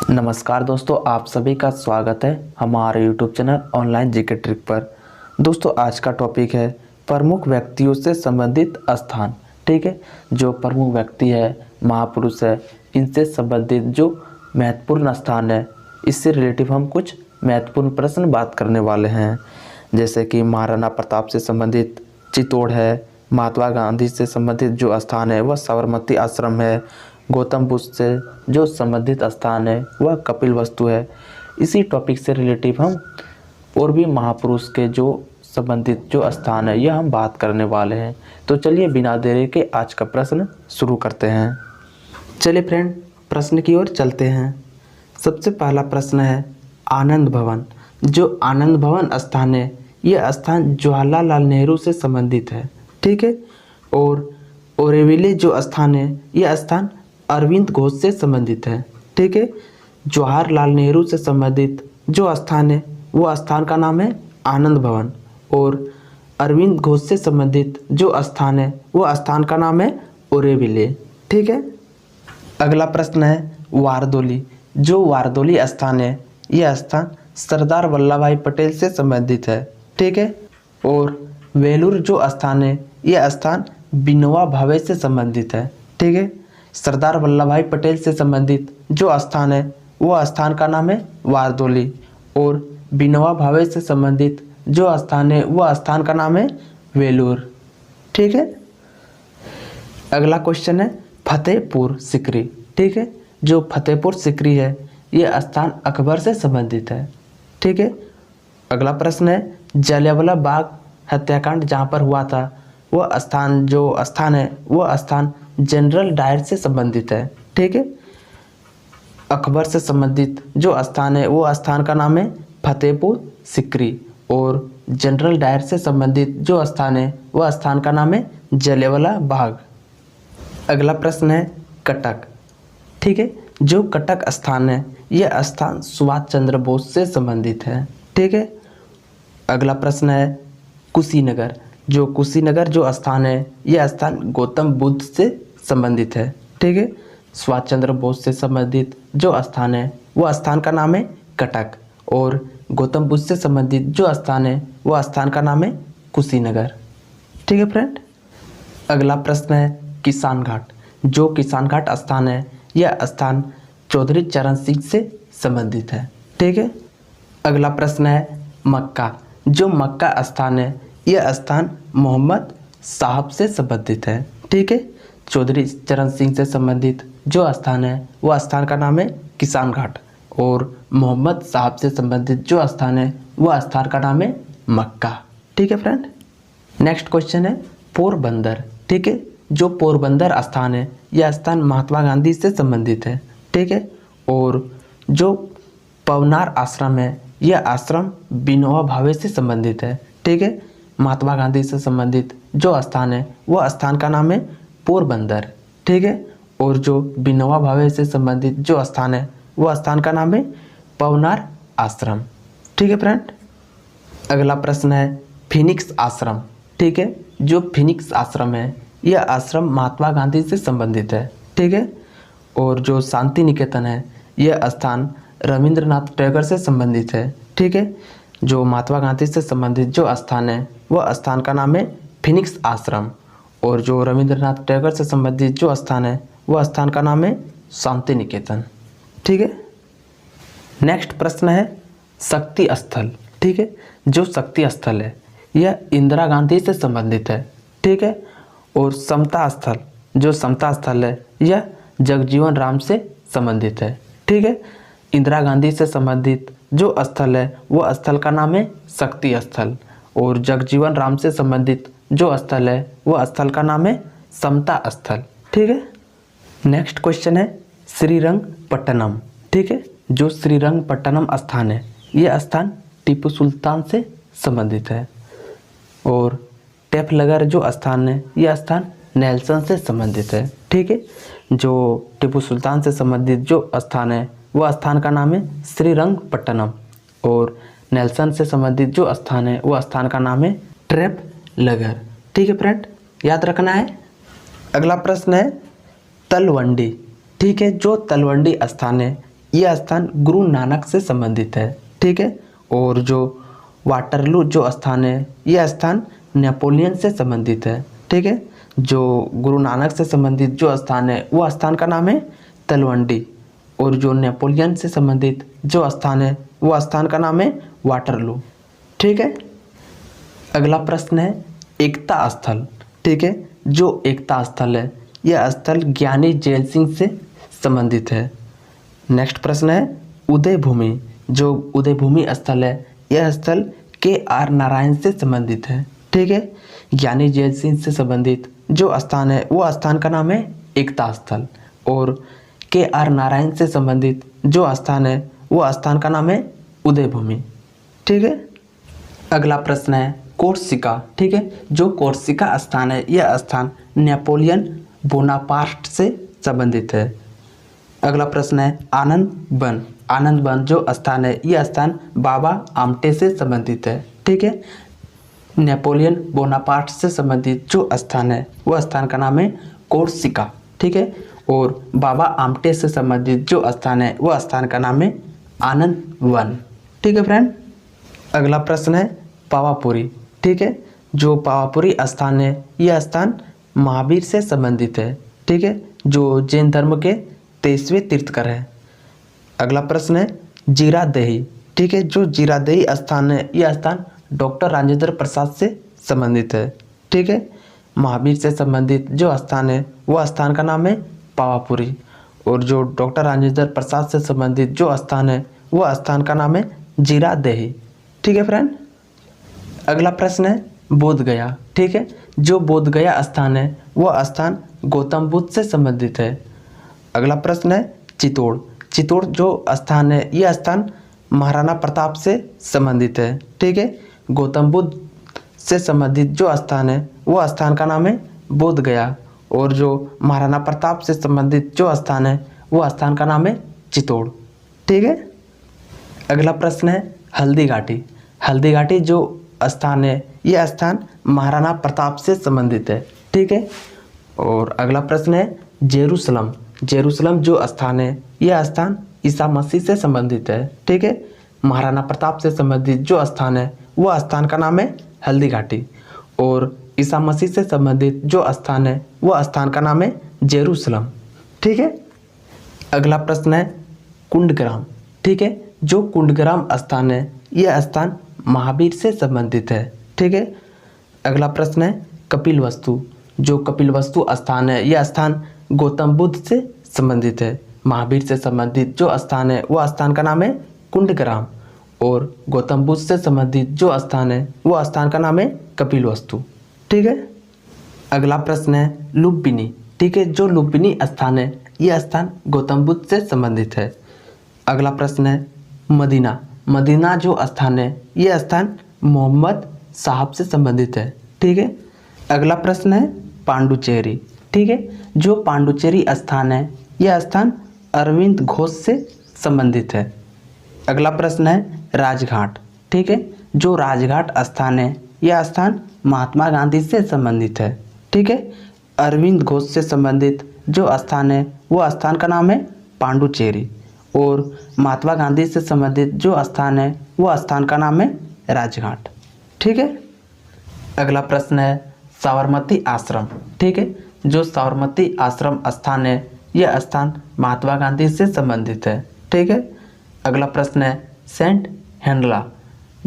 नमस्कार दोस्तों, आप सभी का स्वागत है हमारे YouTube channel online GK trick पर। दोस्तों, आज का टॉपिक है प्रमुख व्यक्तियों से संबंधित स्थान। ठीक है, जो प्रमुख व्यक्ति है, महापुरुष है, इनसे संबंधित जो महत्वपूर्ण स्थान है, इससे रिलेटिव हम कुछ महत्वपूर्ण प्रश्न बात करने वाले हैं। जैसे कि महाराणा प्रताप से संबंधित चित्तौड़ है, महात्मा गांधी से संबंधित जो स्थान है वह साबरमती आश्रम है, गौतम बुद्ध से जो संबंधित स्थान है वह कपिल वस्तु है। इसी टॉपिक से रिलेटिव हम और भी महापुरुष के जो संबंधित जो स्थान है यह हम बात करने वाले हैं। तो चलिए बिना देरी के आज का प्रश्न शुरू करते हैं। चलिए फ्रेंड, प्रश्न की ओर चलते हैं। सबसे पहला प्रश्न है आनंद भवन। जो आनंद भवन स्थान है यह स्थान जवाहरलाल नेहरू से संबंधित है। ठीक है, और ओरेविले जो स्थान है यह स्थान अरविंद घोष से संबंधित है। ठीक है, जवाहरलाल नेहरू से संबंधित जो स्थान है वो स्थान का नाम है आनंद भवन, और अरविंद घोष से संबंधित जो स्थान है वो स्थान का नाम है ओरेविले। ठीक है, अगला प्रश्न है वारदोली। जो वारदोली स्थान है यह स्थान सरदार वल्लभ भाई पटेल से संबंधित है। ठीक है, और वेलूर जो स्थान है यह स्थान विनोबा भावे से संबंधित है। ठीक है, सरदार वल्लभ भाई पटेल से संबंधित जो स्थान है वो स्थान का नाम है वारदोली, और विनोबा भावे से संबंधित जो स्थान है वो स्थान का नाम है वेलूर। ठीक है, अगला क्वेश्चन है फतेहपुर सिकरी। ठीक है, जो फतेहपुर सिकरी है ये स्थान अकबर से संबंधित है। ठीक है, अगला प्रश्न है जलियांवाला बाग हत्याकांड जहाँ पर हुआ था वह स्थान है वह स्थान जनरल डायर से संबंधित है। ठीक है, अकबर से संबंधित जो स्थान है वो स्थान का नाम है फतेहपुर सिकरी, और जनरल डायर से संबंधित जो स्थान है वह स्थान का नाम है जलियांवाला बाग। अगला प्रश्न है कटक। ठीक है, जो कटक स्थान है यह स्थान सुभाष चंद्र बोस से संबंधित है। ठीक है, अगला प्रश्न है कुशीनगर। जो कुशीनगर जो स्थान है यह स्थान गौतम बुद्ध से संबंधित है। ठीक है, सुभाष चंद्र बोस से संबंधित जो स्थान है वह स्थान का नाम है कटक, और गौतम बुद्ध से संबंधित जो स्थान है वह स्थान का नाम है कुशीनगर। ठीक है फ्रेंड, अगला प्रश्न है किसान घाट। जो किसान घाट स्थान है यह स्थान चौधरी चरण सिंह से संबंधित है। ठीक है, अगला प्रश्न है मक्का। जो मक्का स्थान है यह स्थान मोहम्मद साहब से संबंधित है। ठीक है, चौधरी चरण सिंह से संबंधित जो स्थान है वह स्थान का नाम है किसान घाट, और मोहम्मद साहब से संबंधित जो स्थान है वह स्थान का नाम है मक्का। ठीक है फ्रेंड, नेक्स्ट क्वेश्चन है पोरबंदर। ठीक है, जो पोरबंदर स्थान है यह स्थान महात्मा गांधी से संबंधित है। ठीक है, और जो पवनार आश्रम है यह आश्रम विनोबा भावे से संबंधित है। ठीक है, महात्मा गांधी से संबंधित जो स्थान है वह स्थान का नाम है पोरबंदर। ठीक है, और जो विनोबा भावे से संबंधित जो स्थान है वह स्थान का नाम है पवनार आश्रम। ठीक है फ्रेंड, अगला प्रश्न है फिनिक्स आश्रम। ठीक है, जो फिनिक्स आश्रम है यह आश्रम महात्मा गांधी से संबंधित है। ठीक है, और जो शांति निकेतन है यह स्थान रविंद्रनाथ टैगोर से संबंधित है। ठीक है, जो महात्मा गांधी से संबंधित जो स्थान है वह स्थान का नाम है फिनिक्स आश्रम, और जो रविंद्रनाथ टैगोर से संबंधित जो स्थान है वह स्थान का नाम है शांति निकेतन। ठीक है, नेक्स्ट प्रश्न है शक्ति स्थल। ठीक है, जो शक्ति स्थल है यह इंदिरा गांधी से संबंधित है। ठीक है, और समता स्थल जो समता स्थल है यह जगजीवन राम से संबंधित है। ठीक है, इंदिरा गांधी से संबंधित जो स्थल है वह स्थल का नाम है शक्ति स्थल, और जगजीवन राम से संबंधित जो स्थल है वह स्थल का नाम है समता स्थल। ठीक है, नेक्स्ट क्वेश्चन है श्रीरंगपट्टनम। ठीक है, जो श्रीरंगपट्टनम स्थान है यह स्थान टीपू सुल्तान से संबंधित है, और टेफलगर जो स्थान है यह स्थान नेल्सन से संबंधित है। ठीक है, जो टीपू सुल्तान से संबंधित जो स्थान है वह स्थान का नाम है श्रीरंगपट्टनम, और नेल्सन से संबंधित जो स्थान है वह स्थान का नाम है ट्रेफलगर। ठीक है फ्रेंड, याद रखना है। अगला प्रश्न है तलवंडी। ठीक है, जो तलवंडी स्थान है यह स्थान गुरु नानक से संबंधित है। ठीक है। और जो वाटरलू जो स्थान है यह स्थान नेपोलियन से संबंधित है। ठीक है। जो गुरु नानक से संबंधित जो स्थान है वह स्थान का नाम है तलवंडी, और जो नेपोलियन से संबंधित जो स्थान है वह स्थान का नाम है वाटरलू। ठीक है। अगला प्रश्न है एकता स्थल। ठीक है। जो एकता स्थल है यह स्थल ज्ञानी जैल सिंह से संबंधित है। नेक्स्ट प्रश्न है उदय भूमि। जो उदय भूमि स्थल है यह स्थल KR नारायण से संबंधित है। ठीक है। ज्ञानी जैल सिंह से संबंधित जो स्थान है वह स्थान का नाम है एकता स्थल, और KR नारायण से संबंधित जो स्थान है वह स्थान का नाम है उदय भूमि। ठीक है। अगला प्रश्न है कोर्सिका। ठीक है। जो कोर्सिका स्थान है यह स्थान नेपोलियन बोनापार्ट से संबंधित है। अगला प्रश्न है आनंद वन। आनंद वन जो स्थान है यह स्थान बाबा आमटे से संबंधित है। ठीक है। नेपोलियन बोनापार्ट से संबंधित जो स्थान है वह स्थान का नाम है कोर्सिका। ठीक है। और बाबा आमटे से संबंधित जो स्थान है वह स्थान का नाम है आनंद वन। ठीक है फ्रेंड। अगला प्रश्न है पावापुरी। ठीक है। जो पावापुरी स्थान है यह स्थान महावीर से संबंधित है। ठीक है। जो जैन धर्म के 23वें तीर्थकर है। अगला प्रश्न है जीरादेही। ठीक है। जो जीरादेही स्थान है यह स्थान डॉक्टर राजेंद्र प्रसाद से संबंधित है। ठीक है। महावीर से संबंधित जो स्थान है वह स्थान का नाम है पावापुरी, और जो डॉक्टर राजेंद्र प्रसाद से संबंधित जो स्थान है वह स्थान का नाम है जीरादेही। ठीक है फ्रेंड। अगला प्रश्न है बोध गया। ठीक है। जो बोध गया स्थान है वह स्थान गौतम बुद्ध से संबंधित है। अगला प्रश्न है चित्तौड़। चित्तौड़ जो स्थान है यह स्थान महाराणा प्रताप से संबंधित है। ठीक है। गौतम बुद्ध से संबंधित जो स्थान है वह स्थान का नाम है बोध गया, और जो महाराणा प्रताप से संबंधित जो स्थान है वह स्थान का नाम है चित्तौड़। ठीक है। अगला प्रश्न है हल्दी घाटी। हल्दी घाटी जो स्थान है यह स्थान महाराणा प्रताप से संबंधित है। ठीक है। और अगला प्रश्न है जेरूसलम। जेरूसलम जो स्थान है यह स्थान ईसा मसीह से संबंधित है। ठीक है। महाराणा प्रताप से संबंधित जो स्थान है वह स्थान का नाम है हल्दी घाटी, और ईसा मसीह से संबंधित जो स्थान है वह स्थान का नाम है जेरूसलम। ठीक है। अगला प्रश्न है कुंडग्राम। ठीक है। जो कुंडग्राम स्थान है यह स्थान महावीर से संबंधित है। ठीक है। अगला प्रश्न है कपिलवस्तु। जो कपिलवस्तु स्थान है यह स्थान गौतम बुद्ध से संबंधित है। महावीर से संबंधित जो स्थान है वह स्थान का नाम है कुंडग्राम, और गौतम बुद्ध से संबंधित जो स्थान है वह स्थान का नाम है कपिलवस्तु। ठीक है। अगला प्रश्न है लुम्बिनी। ठीक है। जो लुम्बिनी स्थान है यह स्थान गौतम बुद्ध से संबंधित है। अगला प्रश्न है मदीना। मदीना जो स्थान है यह स्थान मोहम्मद साहब से संबंधित है। ठीक है। अगला प्रश्न है पांडुचेरी। ठीक है। जो पांडुचेरी स्थान है यह स्थान अरविंद घोष से संबंधित है। अगला प्रश्न है राजघाट। ठीक है। जो राजघाट स्थान है यह स्थान महात्मा गांधी से संबंधित है। ठीक है। अरविंद घोष से संबंधित जो स्थान है वह स्थान का नाम है पांडुचेरी, और महात्मा गांधी से संबंधित जो स्थान है वह स्थान का नाम है राजघाट। ठीक है। अगला प्रश्न है साबरमती आश्रम। ठीक है। जो साबरमती आश्रम स्थान है यह स्थान महात्मा गांधी से संबंधित है। ठीक है। अगला प्रश्न है सेंट हेंडला।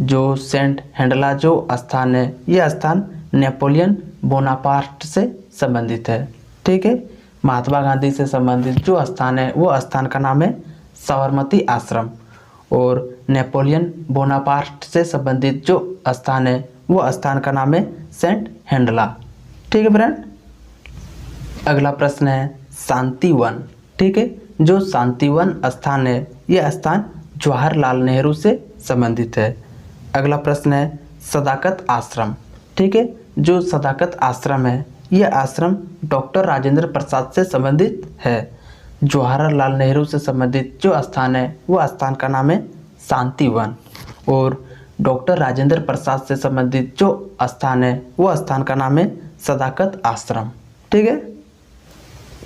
जो सेंट हेंडला जो स्थान है यह स्थान नेपोलियन बोनापार्ट से संबंधित है। ठीक है। महात्मा गांधी से संबंधित जो स्थान है वो स्थान का नाम है साबरमती आश्रम, और नेपोलियन बोनापार्ट से संबंधित जो स्थान है वो स्थान का नाम है सेंट हेंडला। ठीक है फ्रेंड। अगला प्रश्न है शांतिवन। ठीक है। जो शांतिवन स्थान है यह स्थान जवाहरलाल नेहरू से संबंधित है। अगला प्रश्न है सदाकत आश्रम। ठीक है। जो सदाकत आश्रम है यह आश्रम डॉक्टर राजेंद्र प्रसाद से संबंधित है। जवाहरलाल नेहरू से संबंधित जो स्थान है वह स्थान का नाम है शांतिवन, और डॉक्टर राजेंद्र प्रसाद से संबंधित जो स्थान है वह स्थान का नाम है सदाकत आश्रम। ठीक है।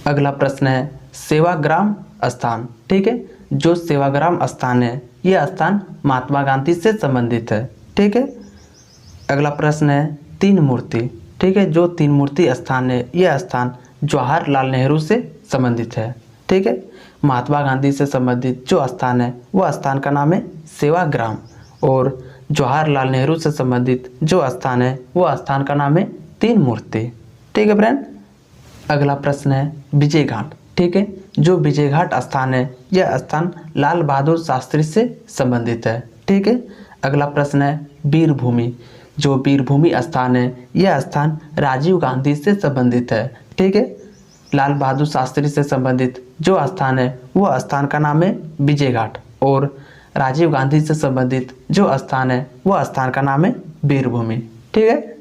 अगला प्रश्न है सेवाग्राम स्थान। ठीक है। जो सेवाग्राम स्थान है यह स्थान महात्मा गांधी से संबंधित है। ठीक है। अगला प्रश्न है तीन मूर्ति। ठीक है, जो तीन मूर्ति स्थान है यह स्थान जवाहरलाल नेहरू से संबंधित है। ठीक है, महात्मा गांधी से संबंधित जो स्थान है वह स्थान का नाम है सेवाग्राम, और जवाहरलाल नेहरू से संबंधित जो स्थान है वह स्थान का नाम है तीन मूर्ति। ठीक है फ्रेंड। अगला प्रश्न है विजय घाट। ठीक है, जो विजय घाट स्थान है यह स्थान लाल बहादुर शास्त्री से संबंधित है। ठीक है। अगला प्रश्न है वीरभूमि। जो वीरभूमि स्थान है यह स्थान राजीव गांधी से संबंधित है। ठीक है, लाल बहादुर शास्त्री से संबंधित जो स्थान है वह स्थान का नाम है विजय घाट, और राजीव गांधी से संबंधित जो स्थान है वह स्थान का नाम है वीरभूमि। ठीक है।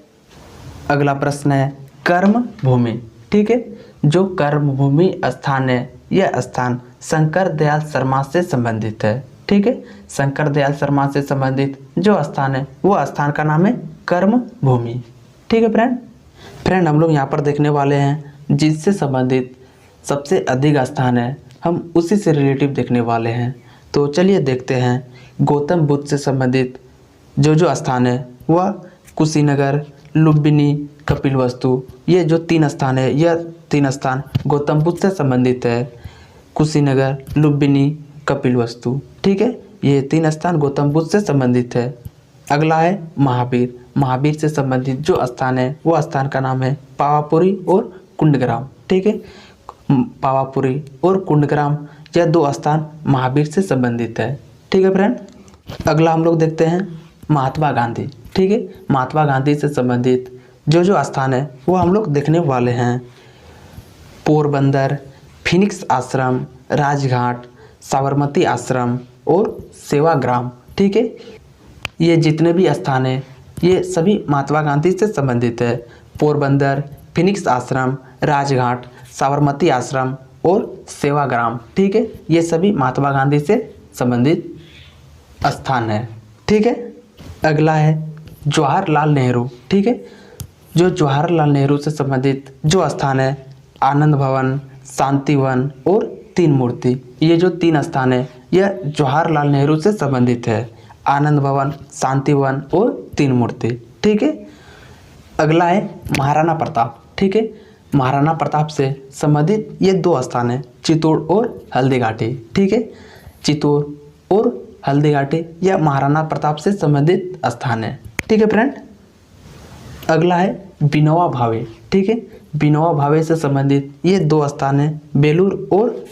अगला प्रश्न है कर्म भूमि। ठीक है, जो कर्म भूमि स्थान है यह स्थान शंकर दयाल शर्मा से संबंधित है। ठीक है, शंकर दयाल शर्मा से संबंधित जो स्थान है वह स्थान का नाम है कर्म भूमि। ठीक है फ्रेंड हम लोग यहाँ पर देखने वाले हैं जिससे संबंधित सबसे अधिक स्थान है, हम उसी से रिलेटिव देखने वाले हैं। तो चलिए देखते हैं। गौतम बुद्ध से संबंधित जो स्थान है वह कुशीनगर, लुम्बिनी, कपिलवस्तु, ये जो तीन स्थान है यह तीन स्थान गौतम बुद्ध से संबंधित है। कुशीनगर, लुम्बिनी, कपिलवस्तु। ठीक है, ये तीन स्थान गौतम बुद्ध से संबंधित है। अगला है महावीर। महावीर से संबंधित जो स्थान है वह स्थान का नाम है पावापुरी और कुंडग्राम। ठीक है, पावापुरी और कुंडग्राम यह दो स्थान महावीर से संबंधित है। ठीक है फ्रेंड। अगला हम लोग देखते हैं महात्मा गांधी। ठीक है, महात्मा गांधी से संबंधित जो स्थान है वो हम लोग देखने वाले हैं। पोरबंदर, फिनिक्स आश्रम, राजघाट, साबरमती आश्रम और सेवाग्राम। ठीक है, ये जितने भी स्थान है ये सभी महात्मा गांधी से संबंधित है। पोरबंदर, फिनिक्स आश्रम, राजघाट, साबरमती आश्रम और सेवाग्राम। ठीक है, ये सभी महात्मा गांधी से संबंधित स्थान है। ठीक है। अगला है जवाहरलाल नेहरू। ठीक है, जो जवाहरलाल नेहरू से संबंधित जो स्थान है आनंद भवन, शांतिवन और तीन मूर्ति। ये जो तीन स्थान है यह जवाहरलाल नेहरू से संबंधित है। आनंद भवन, शांतिवन और तीन मूर्ति। ठीक है। अगला है महाराणा प्रताप। ठीक है, महाराणा प्रताप से संबंधित ये दो स्थान है चित्तौड़ और हल्दीघाटी। ठीक है, चित्तौड़ और हल्दीघाटी यह महाराणा प्रताप से संबंधित स्थान है। ठीक है फ्रेंड। अगला है विनोबा भावे। ठीक है, विनोबा भावे से संबंधित ये दो स्थान है बेलूर और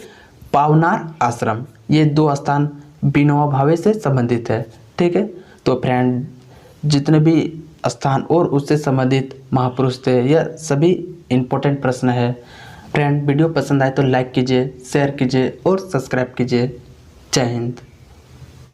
पावनार आश्रम। ये दो स्थान विनोबा भावे से संबंधित है। ठीक है, तो फ्रेंड जितने भी स्थान और उससे संबंधित महापुरुष थे यह सभी इम्पोर्टेंट प्रश्न है। फ्रेंड वीडियो पसंद आए तो लाइक कीजिए, शेयर कीजिए और सब्सक्राइब कीजिए। जय हिंद।